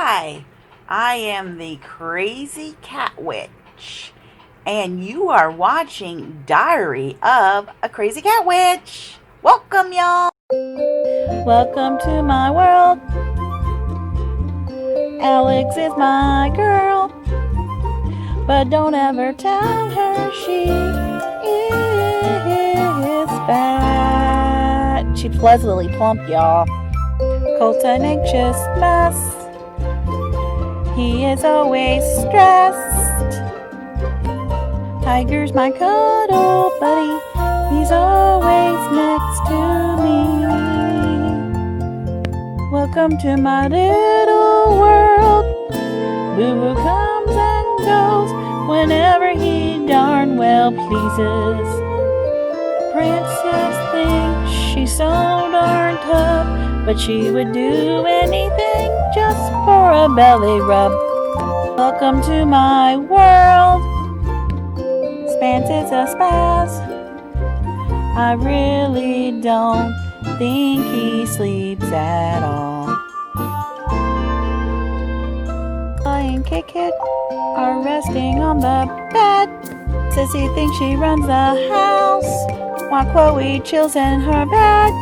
Hi, I am the Crazy Cat Witch, and you are watching Diary of a Crazy Cat Witch. Welcome, y'all. Welcome to my world. Alex is my girl, but don't ever tell her she is fat. She's pleasantly plump, y'all. Colt's an anxious mess. He is always stressed. Tiger's my cuddle buddy. He's always next to me. Welcome to my little world. Boo-Boo comes and goes whenever he darn well pleases. Princess thinks she's so darn tough, but she would do anything just for a belly rub. Welcome to my world. Spance is a spaz. I really don't think he sleeps at all. And Kit are resting on the bed. Sissy thinks she runs the house, while Chloe chills in her bed.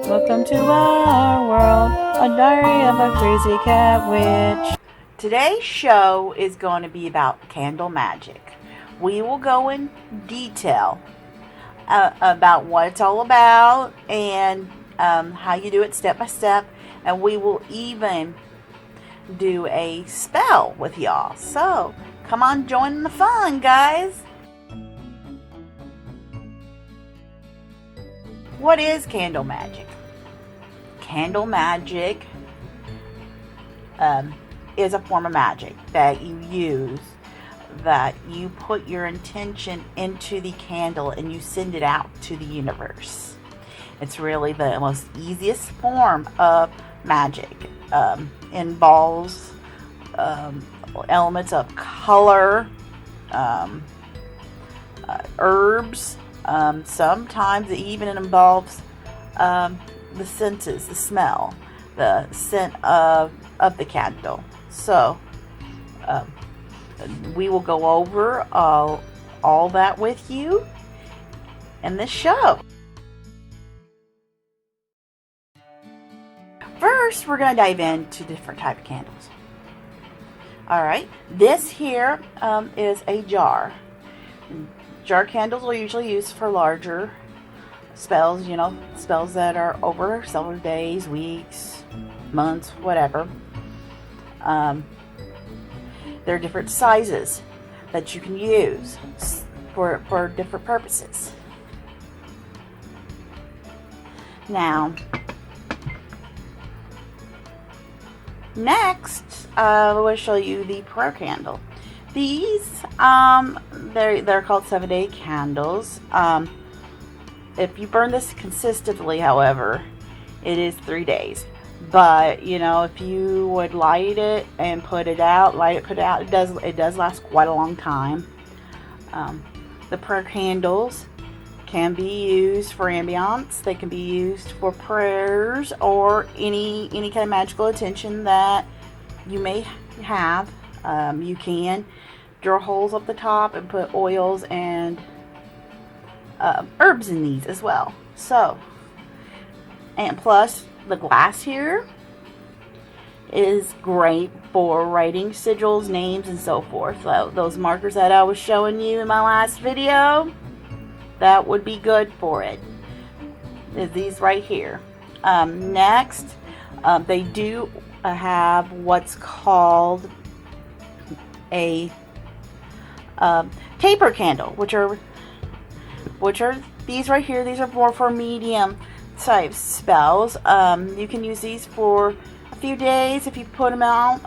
Welcome to our world, a diary of a crazy cat witch. Today's show is going to be about candle magic. We will go in detail about what it's all about and how you do it step by step, and we will even do a spell with y'all. So come on, join the fun, guys. What is candle magic? Candle magic is a form of magic that you use, that you put your intention into the candle and you send it out to the universe. It's really the most easiest form of magic. Involves elements of color, herbs. Sometimes it even involves the senses, the smell, the scent of the candle. So we will go over all that with you in this show. First, we're going to dive into different type of candles. Alright, this here is a jar. Jar candles are usually used for larger spells, spells that are over several days, weeks, months, whatever. There are different sizes that you can use for different purposes. Now, next, I will show you the prayer candle. These, they're called 7-day candles. If you burn this consistently, however, it is 3 days. But if you would light it and put it out, it does last quite a long time. The prayer candles can be used for ambiance. They can be used for prayers or any kind of magical intention that you may have. You can drill holes up the top and put oils and herbs in these as well. So, and plus the glass here is great for writing sigils, names, and so forth. So those markers that I was showing you in my last video, that would be good for it. These right here. Next, they do have what's called a taper candle, which are these right here. These are more for medium type spells. You can use these for a few days if you put them out.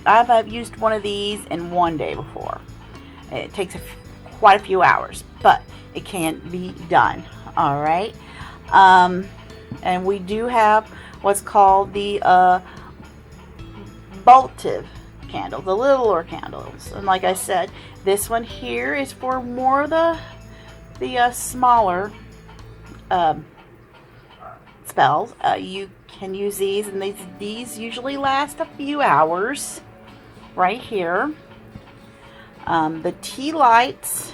I've used one of these in 1 day before. It takes quite a few hours, but it can be done. All right. And we do have what's called the votive candle, the littler candles. And like I said, this one here is for more the smaller spells. You can use these, and these usually last a few hours. Right here. The tea lights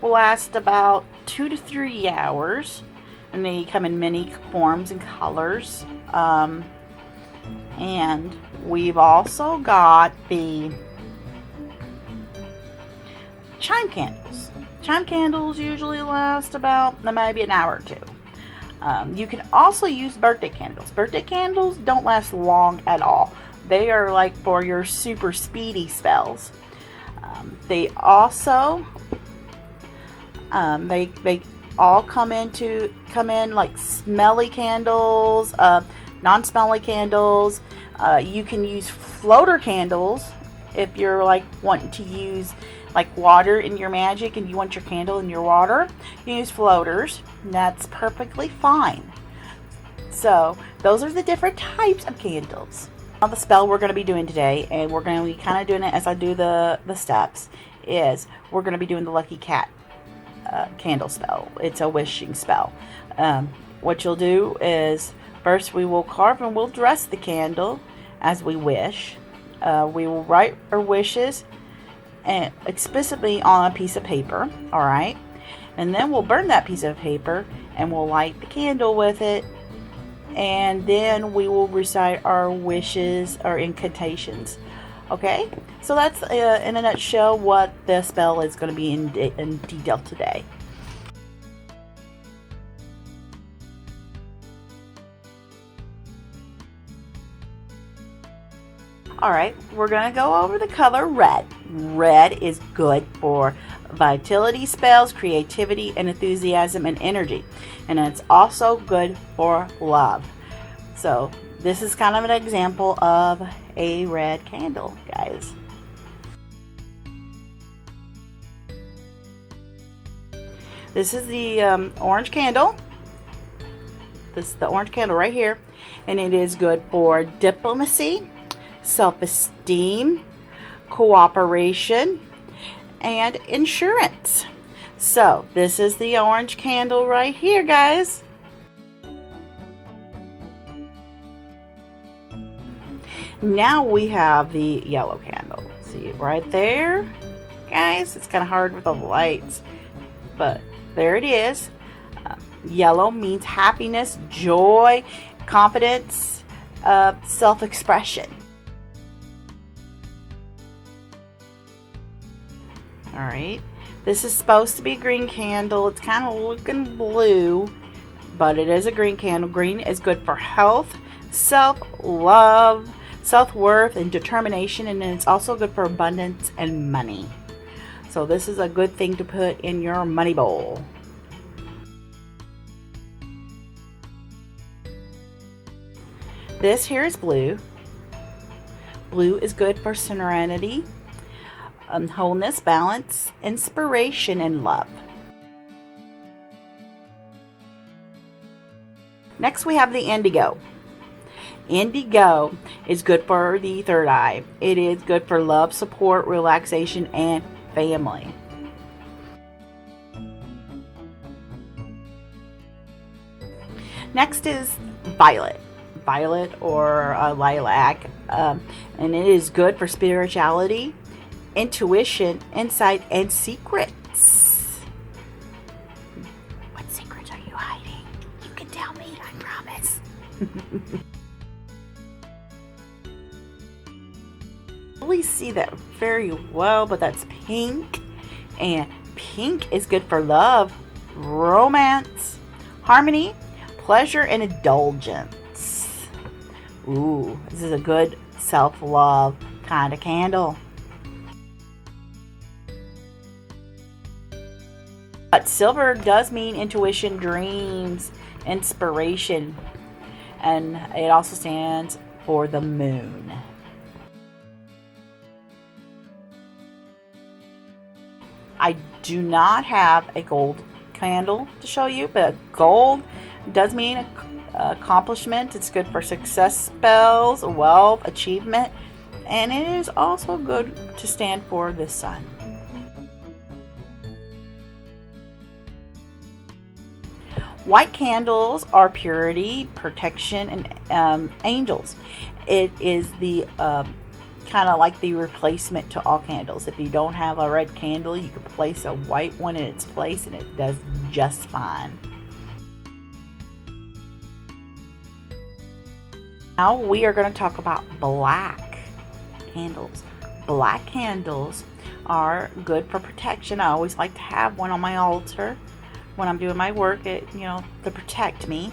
will last about 2 to 3 hours, and they come in many forms and colors. And we've also got the chime candles. Chime candles usually last about maybe an hour or two. You can also use birthday candles. Birthday candles don't last long at all. They are like for your super speedy spells. They also they all come in like smelly candles, non-smelly candles. You can use floater candles if you're like wanting to use like water in your magic and you want your candle in your water. You use floaters, and that's perfectly fine. So those are the different types of candles. Now the spell we're going to be doing today, and we're going to be kind of doing it as I do the steps, is we're going to be doing the Lucky Cat candle spell. It's a wishing spell. What you'll do is first we will carve and we'll dress the candle as we wish. We will write our wishes and explicitly on a piece of paper, all right? And then we'll burn that piece of paper and we'll light the candle with it, and then we will recite our wishes or incantations. Okay, so that's in a nutshell what the spell is going to be in detail today. Alright, we're going to go over the color red. Red is good for vitality spells, creativity, and enthusiasm and energy. And it's also good for love. So this is kind of an example of a red candle, guys. This is the orange candle. This is the orange candle right here. And it is good for diplomacy, self-esteem, cooperation, and insurance. So this is the orange candle right here, guys. Now we have the yellow candle. See right there, guys? It's kind of hard with the lights, but there it is. Yellow means happiness, joy, confidence, self-expression. Alright, this is supposed to be a green candle. It's kind of looking blue, but it is a green candle. Green is good for health, self-love, self-worth, and determination, and it's also good for abundance and money. So this is a good thing to put in your money bowl. This here is blue. Blue is good for serenity, wholeness, balance, inspiration, and love. Next we have the indigo. Indigo is good for the third eye. It is good for love, support, relaxation, and family. Next is violet. Violet or lilac, and it is good for spirituality, intuition, insight, and secrets. What secrets are you hiding? You can tell me, I promise. Really see that very well, but that's pink, and pink is good for love, romance, harmony, pleasure, and indulgence. Ooh, this is a good self-love kind of candle. But silver does mean intuition, dreams, inspiration, and it also stands for the moon. I do not have a gold candle to show you, but gold does mean accomplishment. It's good for success spells, wealth, achievement, and it is also good to stand for the sun. White candles are purity, protection, and angels. It is the kind of like the replacement to all candles. If you don't have a red candle, you can place a white one in its place and it does just fine. Now we are going to talk about black candles. Black candles are good for protection. I always like to have one on my altar when I'm doing my work, to protect me.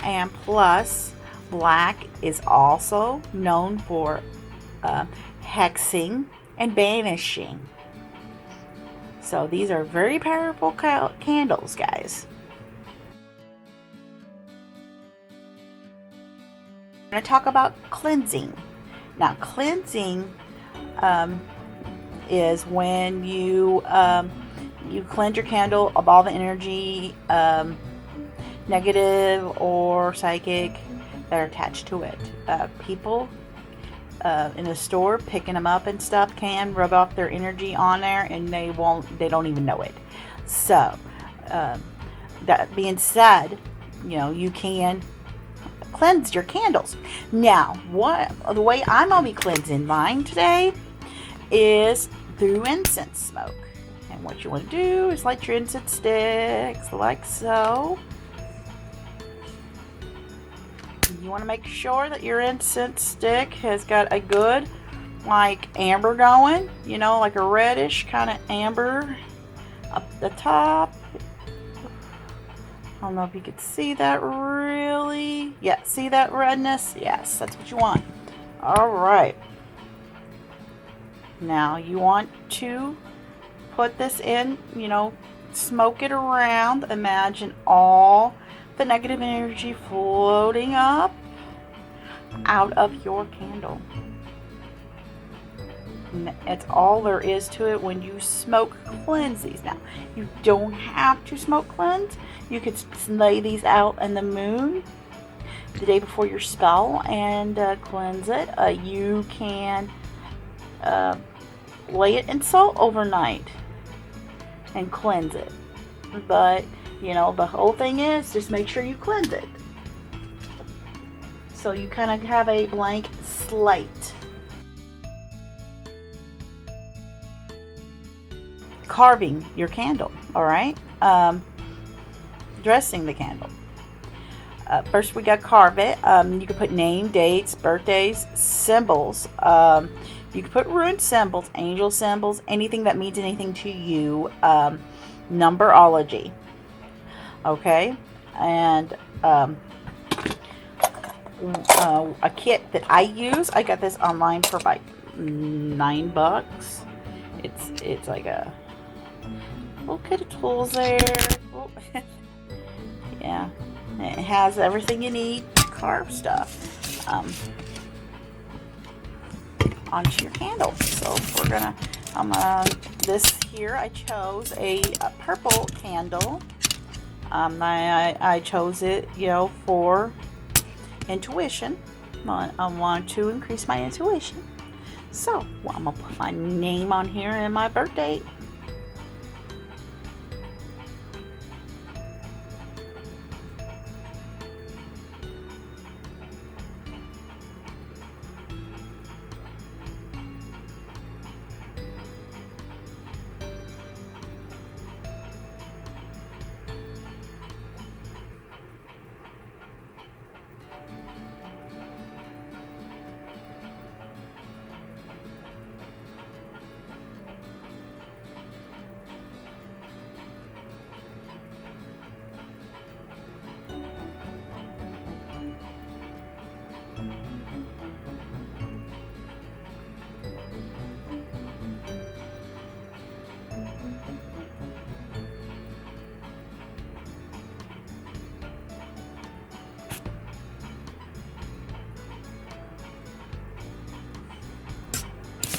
And plus, black is also known for hexing and banishing. So these are very powerful candles, guys. I'm going to talk about cleansing. Now, cleansing is when you cleanse your candle of all the energy, negative or psychic, that are attached to it. People in the store picking them up and stuff can rub off their energy on there, and they don't even know it. So that being said, you can cleanse your candles. Now, the way I'm gonna be cleansing mine today is through incense smoke. And what you want to do is light your incense sticks like so. You want to make sure that your incense stick has got a good amber going, like a reddish kind of amber up the top. I don't know if you could see that really. Yeah, see that redness? Yes, that's what you want. All right. Now you want to put this in, smoke it around. Imagine all the negative energy floating up out of your candle. It's all there is to it when you smoke cleanse these. Now, you don't have to smoke cleanse. You could lay these out in the moon the day before your spell and cleanse it. You can lay it in salt overnight and cleanse it. But the whole thing is just make sure you cleanse it. So you kind of have a blank slate. Carving your candle, all right? Dressing the candle. First we got to carve it. You can put name, dates, birthdays, symbols. You can put rune symbols, angel symbols, anything that means anything to you. Numberology. Okay, and a kit that I use, I got this online for like $9. It's like a little kit of tools there. Oh. Yeah, it has everything you need to carve stuff onto your candle. So this here I chose a purple candle. I chose it, for intuition. I want to increase my intuition. So, I'm going to put my name on here and my birth date.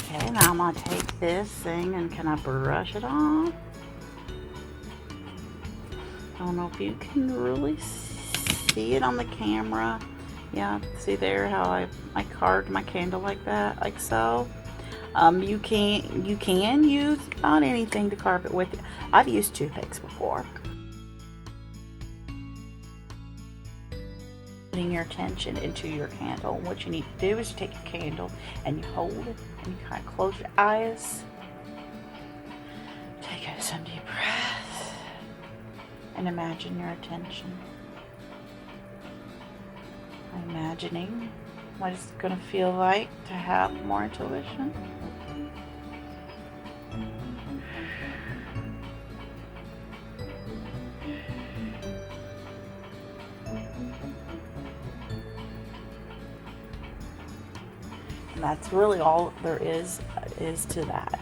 Okay, now I'm going to take this thing and can I brush it off? I don't know if you can really see it on the camera. Yeah, see there how I carved my candle like that, like so. You can use about anything to carve it with. I've used toothpicks before. putting your attention into your candle. What you need to do is you take your candle and you hold it and you kind of close your eyes. Take some deep breaths and imagine your attention. Imagining what it's going to feel like to have more intuition. And that's really all there is to that.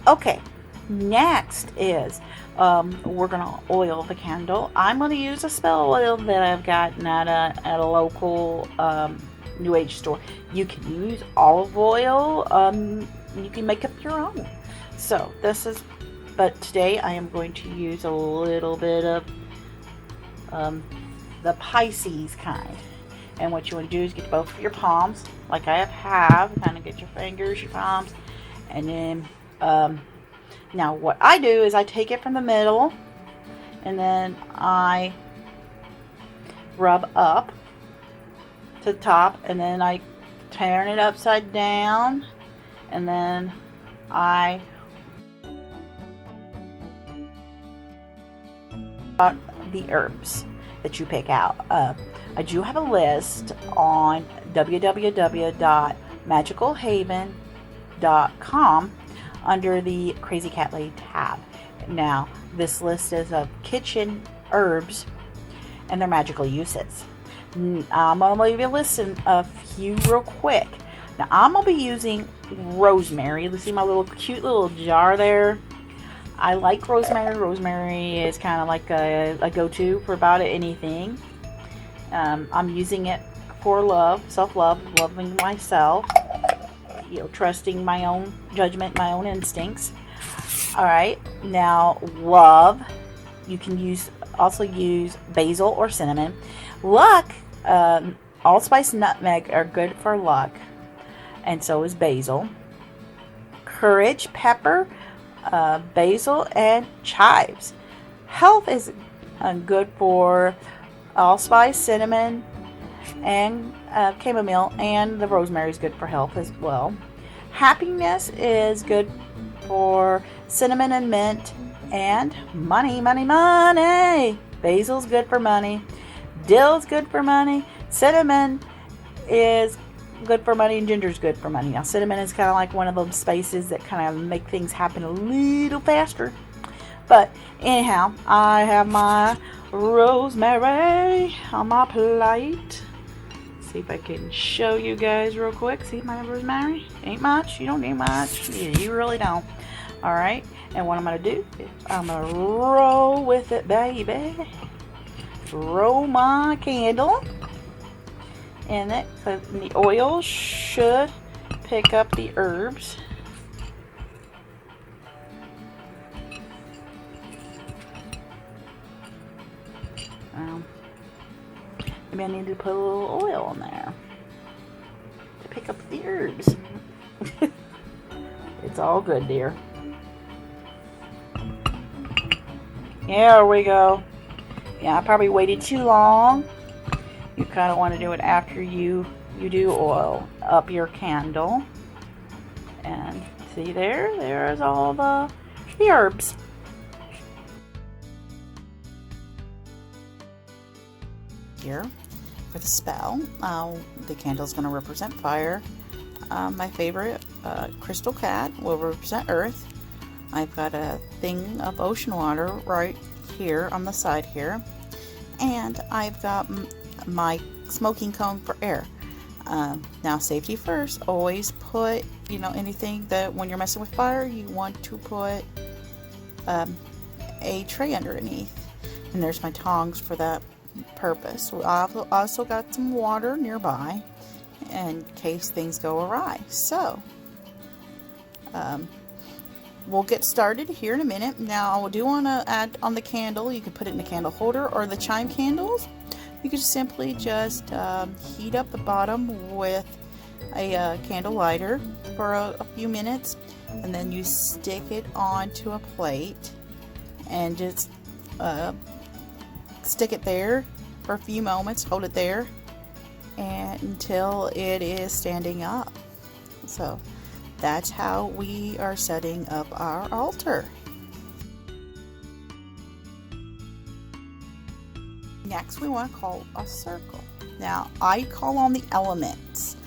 Okay, next is we're gonna oil the candle. I'm gonna use a spell oil that I've gotten at a local New Age store. You can use olive oil. You can make up your own. So but today I am going to use a little bit of the Pisces kind. And what you want to do is get both of your palms, like I have, kind of get your fingers, your palms, and then now what I do is I take it from the middle and then I rub up to the top, and then I turn it upside down, and then I the herbs that you pick out. I do have a list on www.magicalhaven.com under the Crazy Cat Lady tab. Now, this list is of kitchen herbs and their magical uses. I'm going to leave you a list of a few real quick. Now, I'm going to be using rosemary. You see my little cute little jar there? I like rosemary. Rosemary is kind of like a go-to for about anything. I'm using it for love, self-love, loving myself, trusting my own judgment, my own instincts. All right, now love. You can also use basil or cinnamon. Luck, allspice, nutmeg are good for luck, and so is basil. Courage, pepper, basil, and chives. Health is good for allspice, cinnamon, and chamomile, and the rosemary is good for health as well. Happiness is good for cinnamon and mint, and money. Basil's good for money. Dill's good for money. Cinnamon is good for money, and ginger's good for money. Now, cinnamon is kind of like one of those spices that kind of make things happen a little faster. But anyhow, I have my rosemary on my plate. See if I can show you guys real quick. See my rosemary? Ain't much. You don't need much. You really don't. Alright, and what I'm going to do is I'm going to roll with it, baby. Roll my candle in it. So the oil should pick up the herbs. Maybe I need to put a little oil in there to pick up the herbs. It's all good, dear. There we go. Yeah, I probably waited too long. You kind of want to do it after you do oil up your candle. And see there's all the herbs. Here for the spell, the candle is going to represent fire. My favorite, Crystal Cat, will represent earth. I've got a thing of ocean water right here on the side here, and I've got my smoking cone for air. Now, safety first. Always put, anything that when you're messing with fire, you want to put a tray underneath. And there's my tongs for that purpose. I've also got some water nearby in case things go awry. So, we'll get started here in a minute. Now, I do want to add on the candle. You can put it in a candle holder or the chime candles. You can simply just heat up the bottom with a candle lighter for a few minutes, and then you stick it onto a plate, and just stick it there for a few moments. Hold it there and until it is standing up. So that's how we are setting up our altar. Next, we want to call a circle. Now, I call on the elements.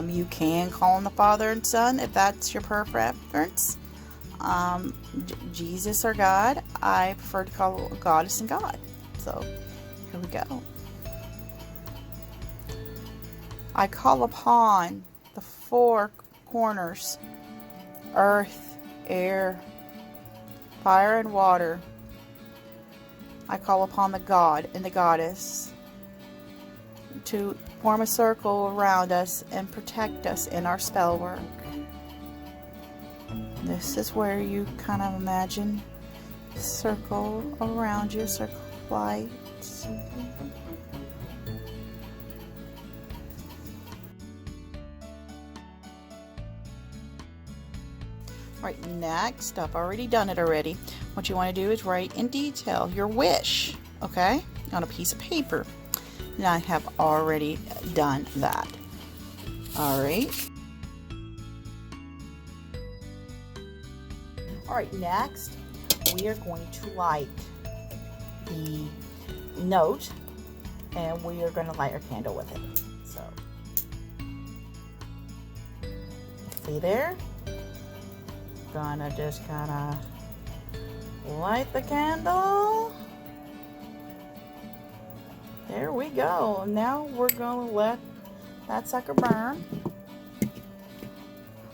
You can call on the Father and Son if that's your preference. Jesus or God. I prefer to call Goddess and God. So, here we go. I call upon the four corners: earth, air, fire, and water. I call upon the God and the Goddess to form a circle around us and protect us in our spell work. This is where you kind of imagine a circle around you, a circle of light. Right, next, I've already done it already. What you want to do is write in detail your wish, okay, on a piece of paper. And I have already done that. Alright. Alright, next we are going to light the note, and we are going to light our candle with it. So, see there? Gonna just kind of light the candle. There we go. Now we're gonna let that sucker burn.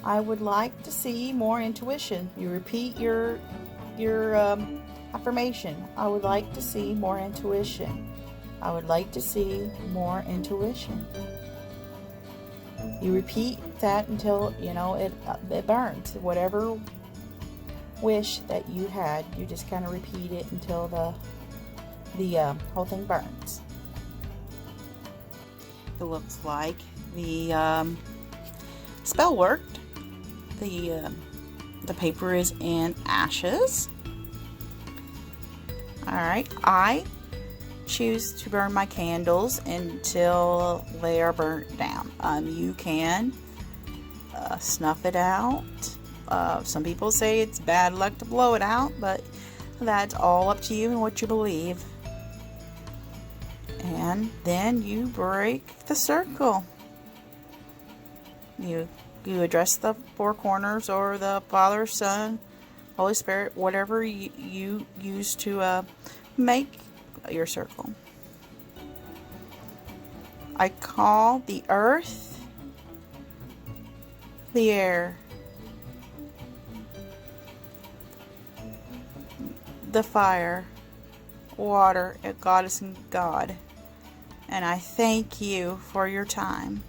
I would like to see more intuition. You repeat your affirmation. I would like to see more intuition. I would like to see more intuition. You repeat that until it burns. Whatever wish that you had, you just kind of repeat it until the whole thing burns. It looks like the spell worked. The paper is in ashes. All right, I choose to burn my candles until they are burnt down. You can snuff it out. Some people say it's bad luck to blow it out, but that's all up to you and what you believe. And then you break the circle. You address the four corners or the Father, Son, Holy Spirit, whatever you use to make your circle. I call the earth, the air, the fire, water, and Goddess and God, and I thank you for your time.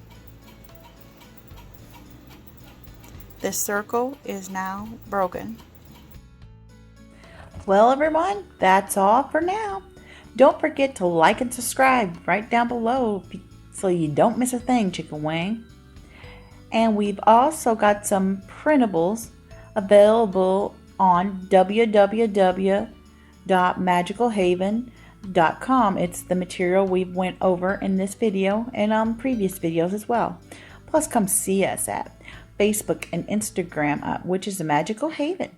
This circle is now broken. Well, everyone, that's all for now. Don't forget to like and subscribe right down below so you don't miss a thing, Chicken Wing. And we've also got some printables available on www.magicalhaven.com. It's the material we went over in this video and on previous videos as well. Plus, come see us at Facebook and Instagram, which is the Magical Haven.